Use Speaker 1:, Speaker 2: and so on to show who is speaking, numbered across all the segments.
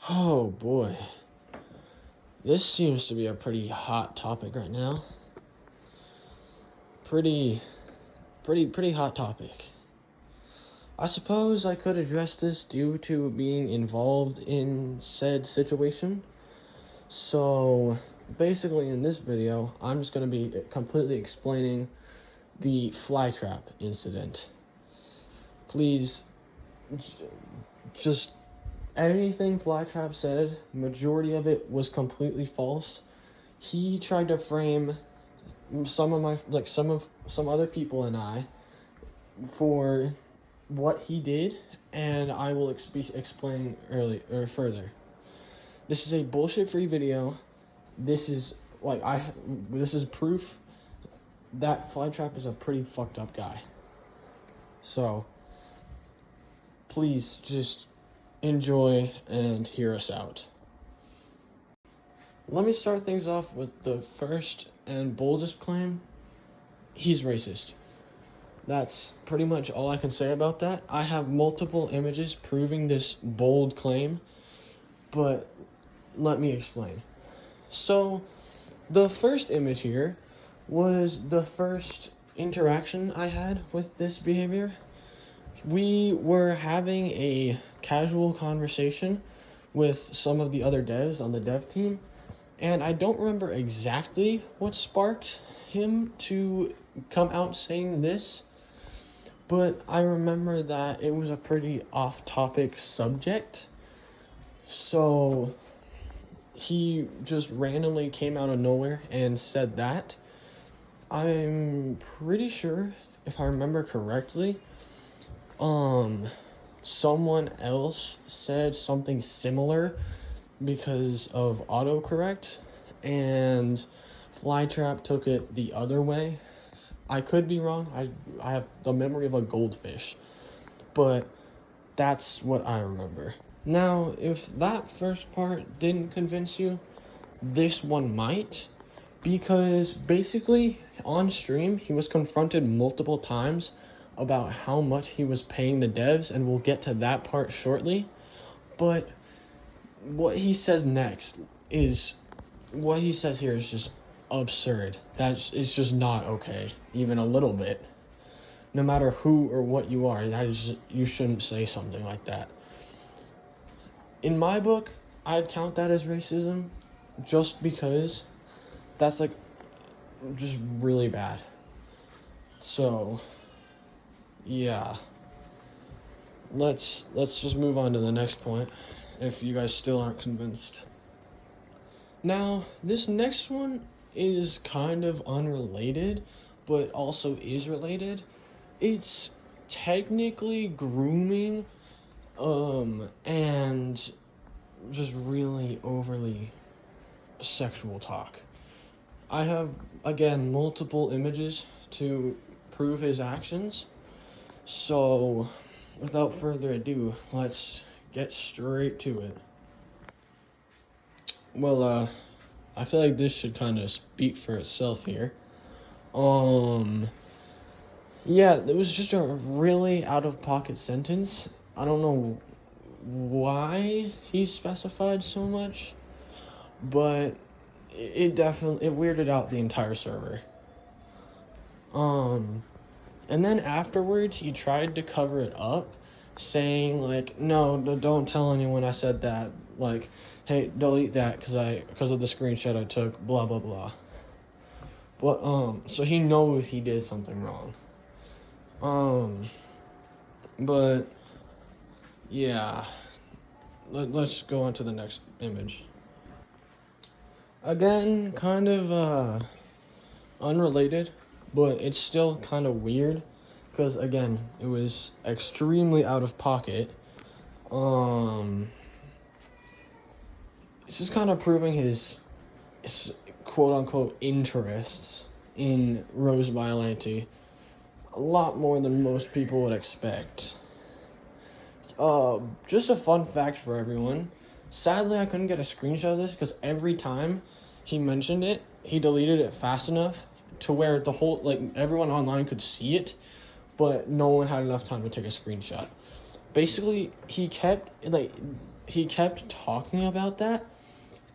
Speaker 1: Oh boy. This seems to be a pretty hot topic right now. Pretty hot topic. I suppose I could address this due to being involved in said situation. So, basically in this video, I'm just going to be completely explaining the FlyTrap incident. Please, just anything FlyTrap said, majority of it was completely false. He tried to frame some other people and I for what he did, and I will explain further. This is a bullshit-free video. This is proof that FlyTrap is a pretty fucked up guy. So, please just enjoy and hear us out. Let me start things off with the first and boldest claim. He's racist. That's pretty much all I can say about that. I have multiple images proving this bold claim, but let me explain. So, the first image here was the first interaction I had with this behavior. We were having a casual conversation with some of the other devs on the dev team, and I don't remember exactly what sparked him to come out saying this, but I remember that it was a pretty off-topic subject. So he just randomly came out of nowhere and said that. I'm pretty sure, if I remember correctly, someone else said something similar because of autocorrect, and FlyTrap took it the other way. I could be wrong. I have the memory of a goldfish, but that's what I remember. Now, if that first part didn't convince you, this one might, because basically on stream he was confronted multiple times about how much he was paying the devs, and we'll get to that part shortly. But what he says next is, what he says here is just absurd. That is just not okay, even a little bit. No matter who or what you are, you shouldn't say something like that. In my book, I'd count that as racism, just because that's just really bad. So, yeah. Let's just move on to the next point, if you guys still aren't convinced. Now, this next one is kind of unrelated, but also is related. It's technically grooming, and just really overly sexual talk. I have, again, multiple images to prove his actions. So, without further ado, let's get straight to it. Well, I feel like this should kind of speak for itself here. Yeah, it was just a really out-of-pocket sentence. I don't know why he specified so much, but it definitely weirded out the entire server. And then afterwards, he tried to cover it up, saying no, don't tell anyone I said that. Hey, delete that because of the screenshot I took. Blah blah blah. But so he knows he did something wrong. But yeah, let's go on to the next image. Again, kind of unrelated, but it's still kind of weird, because again, it was extremely out of pocket. It's just kind of proving his quote-unquote interests in Rose Violante a lot more than most people would expect. Just a fun fact for everyone. Sadly, I couldn't get a screenshot of this because every time he mentioned it, he deleted it fast enough to where the whole, everyone online could see it, but no one had enough time to take a screenshot. Basically, he kept, he kept talking about that,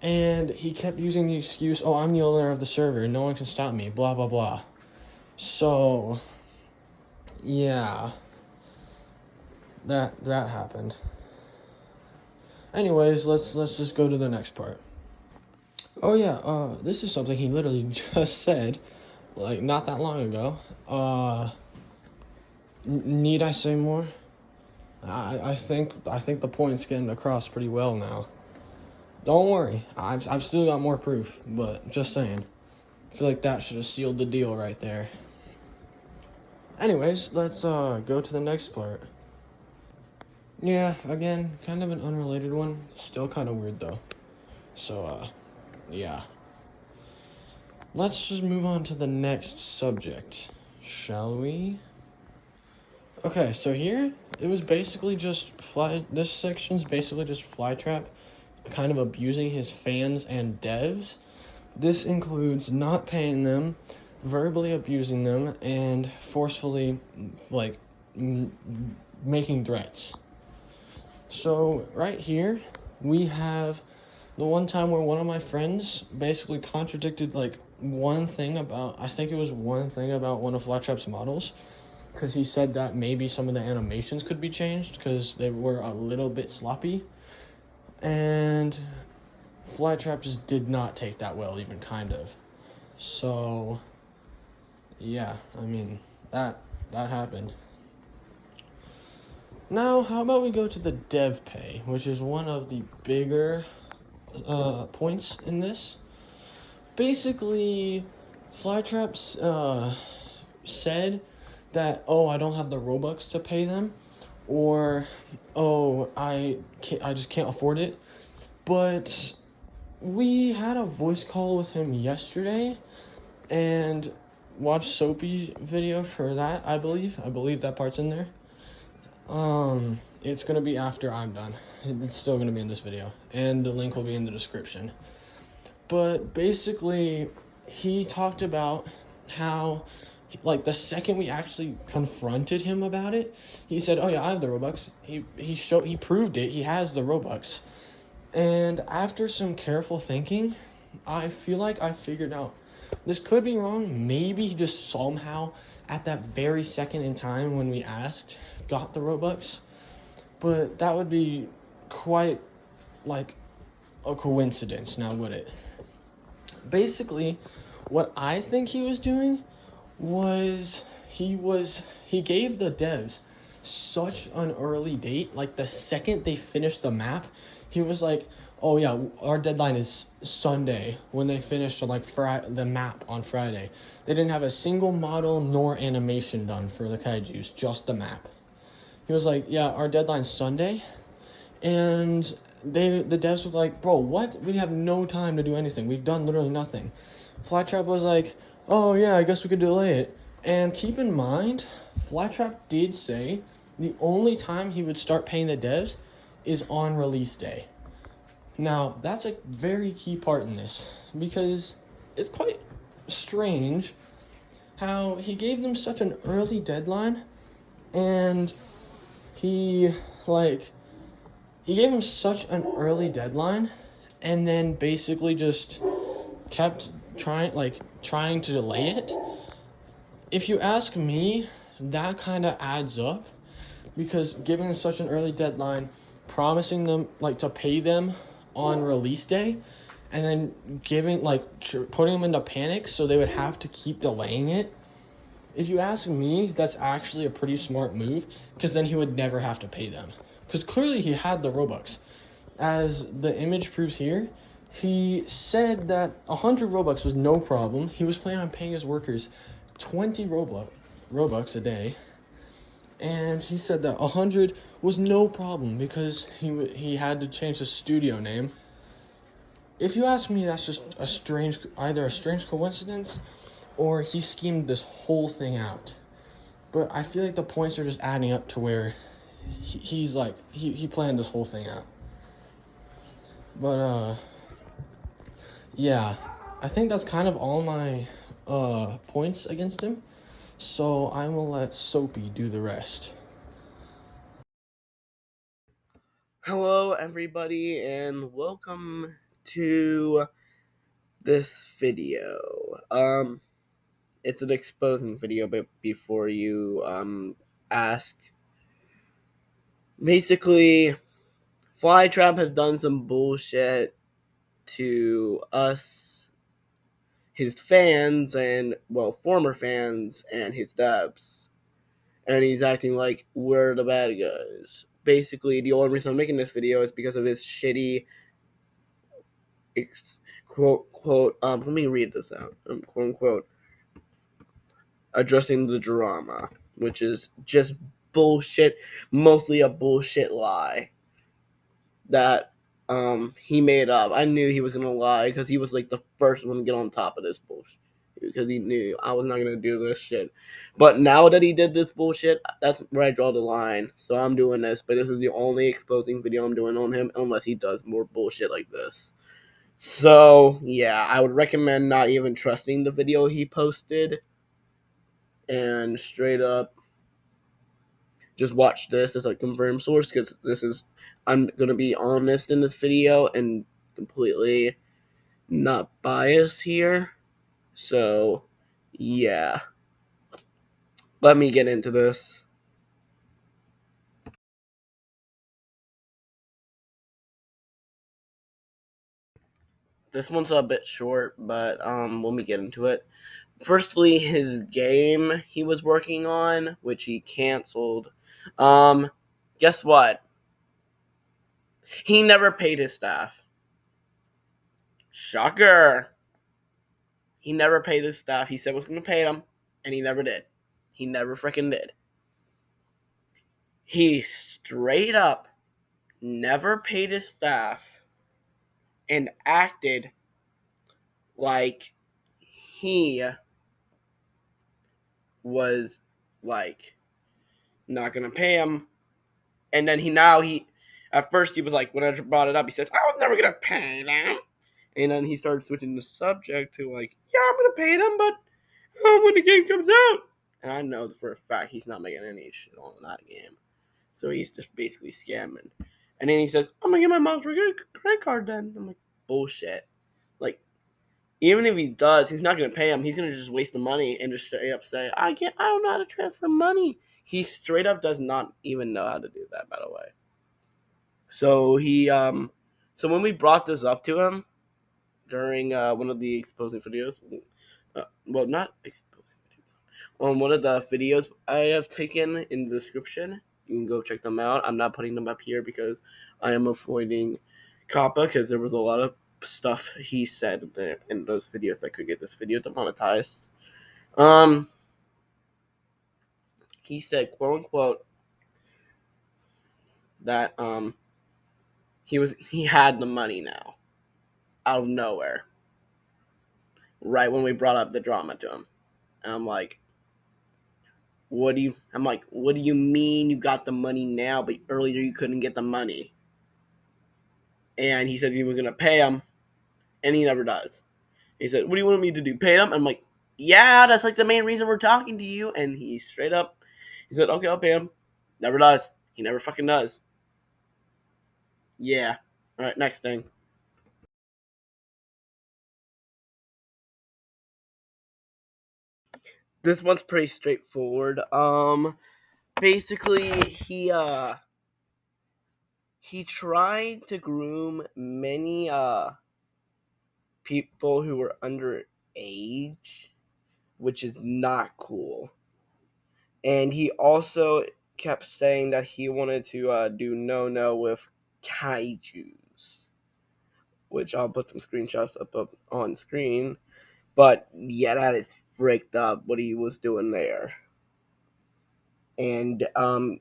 Speaker 1: and he kept using the excuse, oh, I'm the owner of the server, no one can stop me, blah, blah, blah. So, yeah, that happened. Anyways, let's just go to the next part. Oh yeah, this is something he literally just said, like, not that long ago. Need I say more? I think the point's getting across pretty well now. Don't worry, I've still got more proof, but just saying. I feel like that should have sealed the deal right there. Anyways, let's go to the next part. Yeah, again, kind of an unrelated one. Still kind of weird though. So, yeah. Let's just move on to the next subject, shall we? Okay, so here, it was basically just this section's basically just FlyTrap kind of abusing his fans and devs. This includes not paying them, verbally abusing them, and forcefully, like, making threats. So, right here, we have the one time where one of my friends basically contradicted, like, one thing about one of FlyTrap's models, because he said that maybe some of the animations could be changed because they were a little bit sloppy, and FlyTrap just did not take that well, even kind of. So, yeah, I mean, that happened. Now, how about we go to the dev pay, which is one of the bigger points in this. Basically, FlyTrap said that, oh, I don't have the Robux to pay them, or, oh, I just can't afford it. But we had a voice call with him yesterday, and watched Soapy's video for that, I believe that part's in there. It's gonna be after I'm done. It's still gonna be in this video, and the link will be in the description. But basically, he talked about how, like, the second we actually confronted him about it, he said, oh yeah, I have the Robux. He proved it, he has the Robux. And after some careful thinking, I feel like I figured out, this could be wrong, maybe he just somehow, at that very second in time when we asked, got the Robux. But that would be quite, like, a coincidence, now would it? Basically, what I think he was doing was he gave the devs such an early date. Like, the second they finished the map, he was like, oh yeah, our deadline is Sunday, when they finished on, like, the map on Friday. They didn't have a single model nor animation done for the kaijus, just the map. He was like, yeah, our deadline's Sunday, and the devs were like, bro, what? We have no time to do anything. We've done literally nothing. FlyTrap was like, oh yeah, I guess we could delay it. And keep in mind, FlyTrap did say the only time he would start paying the devs is on release day. Now, that's a very key part in this, because it's quite strange how he gave them such an early deadline, and he gave him such an early deadline, and then basically just kept trying to delay it. If you ask me, that kind of adds up, because giving them such an early deadline, promising them, like, to pay them on release day, and then putting them into panic so they would have to keep delaying it. If you ask me, that's actually a pretty smart move, because then he would never have to pay them. Because clearly he had the Robux. As the image proves here, he said that 100 Robux was no problem. He was planning on paying his workers 20 Robux a day. And he said that 100 was no problem because he had to change the studio name. If you ask me, that's just either a strange coincidence, or he schemed this whole thing out. But I feel like the points are just adding up to where he's like, he planned this whole thing out. But, yeah, I think that's kind of all my, points against him. So I will let Soapy do the rest.
Speaker 2: Hello, everybody, and welcome to this video. It's an exposing video, but before you ask, basically, FlyTrap has done some bullshit to us, his fans, and former fans and his devs, and he's acting like we're the bad guys. Basically, the only reason I'm making this video is because of his shitty quote, let me read this out, quote unquote, addressing the drama, which is just bullshit, mostly a bullshit lie that he made up. I knew he was gonna lie because he was like the first one to get on top of this bullshit because he knew I was not gonna do this shit. But now that he did this bullshit, that's where I draw the line. So I'm doing this, but this is the only exposing video I'm doing on him unless he does more bullshit like this. So, yeah, I would recommend not even trusting the video he posted and straight up just watch this as a confirmed source because I'm going to be honest in this video and completely not biased here. So, yeah, let me get into this. This one's a bit short, but let me get into it. Firstly, his game he was working on, which he canceled. Guess what? He never paid his staff. Shocker. He never paid his staff. He said he was going to pay them, and he never did. He never freaking did. He straight up never paid his staff and acted like he was like not going to pay him. And then at first he was like, when I brought it up, he says, I was never going to pay them. And then he started switching the subject to like, yeah, I'm going to pay them, but when the game comes out. And I know for a fact he's not making any shit on that game. So he's just basically scamming. And then he says, I'm going to get my mom's credit card then. I'm like, bullshit. Like, even if he does, he's not going to pay him. He's going to just waste the money and just straight up say, I don't know how to transfer money. He straight up does not even know how to do that, by the way. So so when we brought this up to him during one of the exposing videos, not exposing videos, on one of the videos I have taken in the description, you can go check them out. I'm not putting them up here because I am avoiding Kappa because there was a lot of stuff he said in those videos that could get this video demonetized. He said, quote unquote, that he had the money now out of nowhere, right when we brought up the drama to him. And I'm like, what do you mean you got the money now, but earlier you couldn't get the money? And he said he was going to pay him, and he never does. He said, what do you want me to do, pay him? I'm like, yeah, that's like the main reason we're talking to you. And he straight up, he said, okay, I'll pay him. Never does. He never fucking does. Yeah. All right, next thing. This one's pretty straightforward. Basically, he tried to groom many people who were underage, which is not cool. And he also kept saying that he wanted to do no with kaijus, which I'll put some screenshots up on screen. But yeah, that is freaked up what he was doing there. And and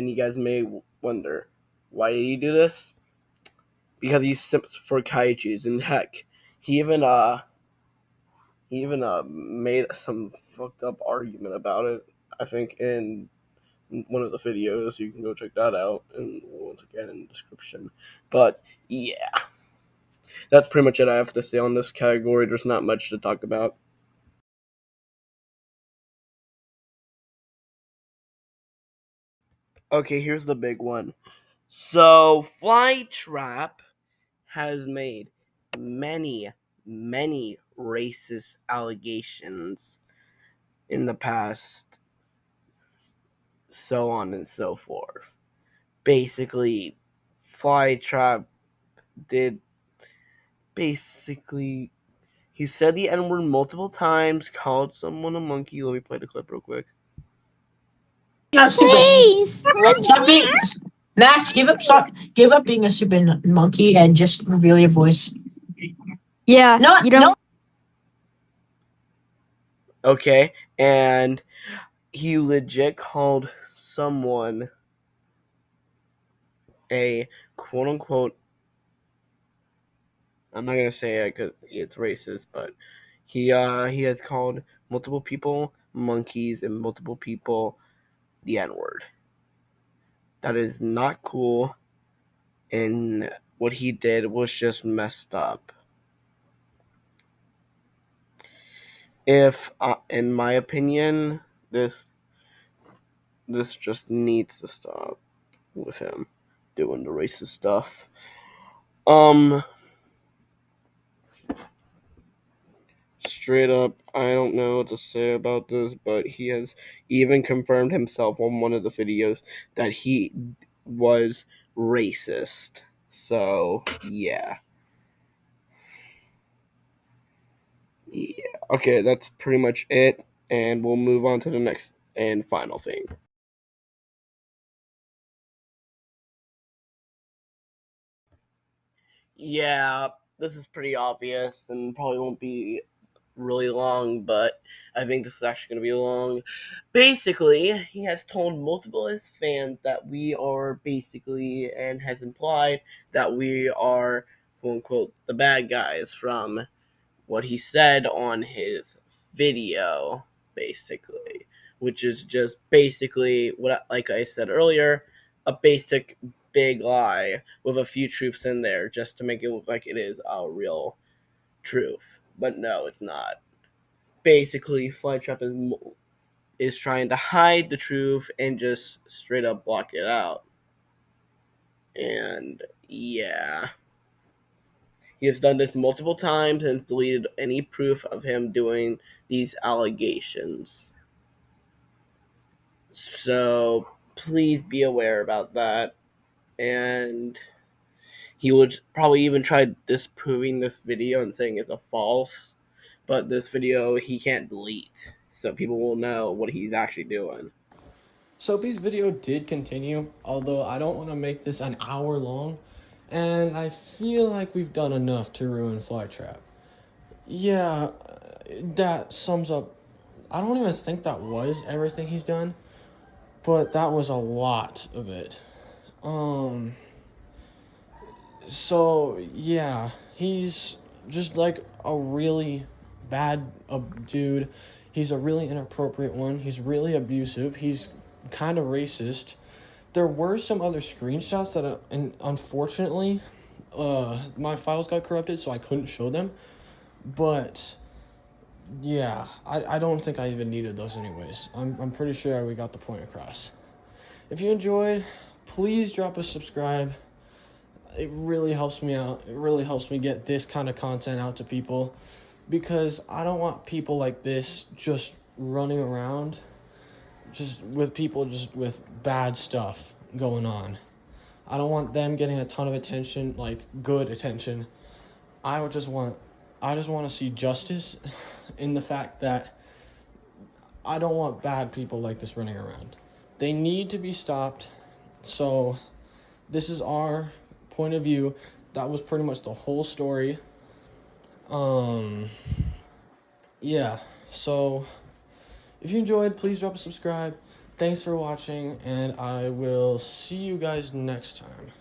Speaker 2: you guys may wonder, why did he do this? Because he's simped for kaijus, and heck, he even made some fucked up argument about it. I think in one of the videos, you can go check that out, and once again in the description. But yeah, that's pretty much it I have to say on this category. There's not much to talk about. Okay, here's the big one. So FlyTrap has made many, many racist allegations in the past, so on and so forth. Basically, FlyTrap did basically he said the N-word multiple times, called someone a monkey. Let me play the clip real quick.
Speaker 3: Stupid.
Speaker 4: Please, let me
Speaker 3: Stop being Max. Give up being a stupid monkey and just reveal your voice.
Speaker 4: Yeah,
Speaker 3: No,
Speaker 4: you don't.
Speaker 3: no.
Speaker 2: Okay, and he legit called someone a quote unquote. I'm not gonna say it because it's racist, but he has called multiple people monkeys and multiple people the N-word. That is not cool, and what he did was just messed up. If, in my opinion, this just needs to stop with him doing the racist stuff. Straight up, I don't know what to say about this, but he has even confirmed himself on one of the videos that he was racist. So, yeah. Yeah. Okay, that's pretty much it, and we'll move on to the next and final thing. Yeah, this is pretty obvious and probably won't be really long, but I think this is actually going to be long. Basically, he has told multiple of his fans that we are basically, and has implied that we are, quote unquote, the bad guys from what he said on his video, basically, which is just basically what, like I said earlier, a basic big lie with a few troops in there just to make it look like it is a real truth. But no, it's not. Basically, FlyTrap is trying to hide the truth and just straight up block it out. And yeah. He has done this multiple times and deleted any proof of him doing these allegations. So please be aware about that. And he would probably even try disproving this video and saying it's a false. But this video he can't delete. So people will know what he's actually doing.
Speaker 1: Soapy's video did continue, although I don't want to make this an hour long, and I feel like we've done enough to ruin FlyTrap. Yeah, that sums up. I don't even think that was everything he's done, but that was a lot of it. So yeah, he's just like a really bad dude. He's a really inappropriate one. He's really abusive. He's kind of racist. There were some other screenshots that, and unfortunately, my files got corrupted, so I couldn't show them. But yeah, I don't think I even needed those anyways. I'm pretty sure we got the point across. If you enjoyed, please drop a subscribe. It really helps me out. It really helps me get this kind of content out to people, because I don't want people like this just running around just with people just with bad stuff going on. I don't want them getting a ton of attention, like good attention. I would just want I just want to see justice in the fact that I don't want bad people like this running around. They need to be stopped. So this is our point of view. That was pretty much the whole story. Yeah. So if you enjoyed, please drop a subscribe. Thanks for watching, and I will see you guys next time.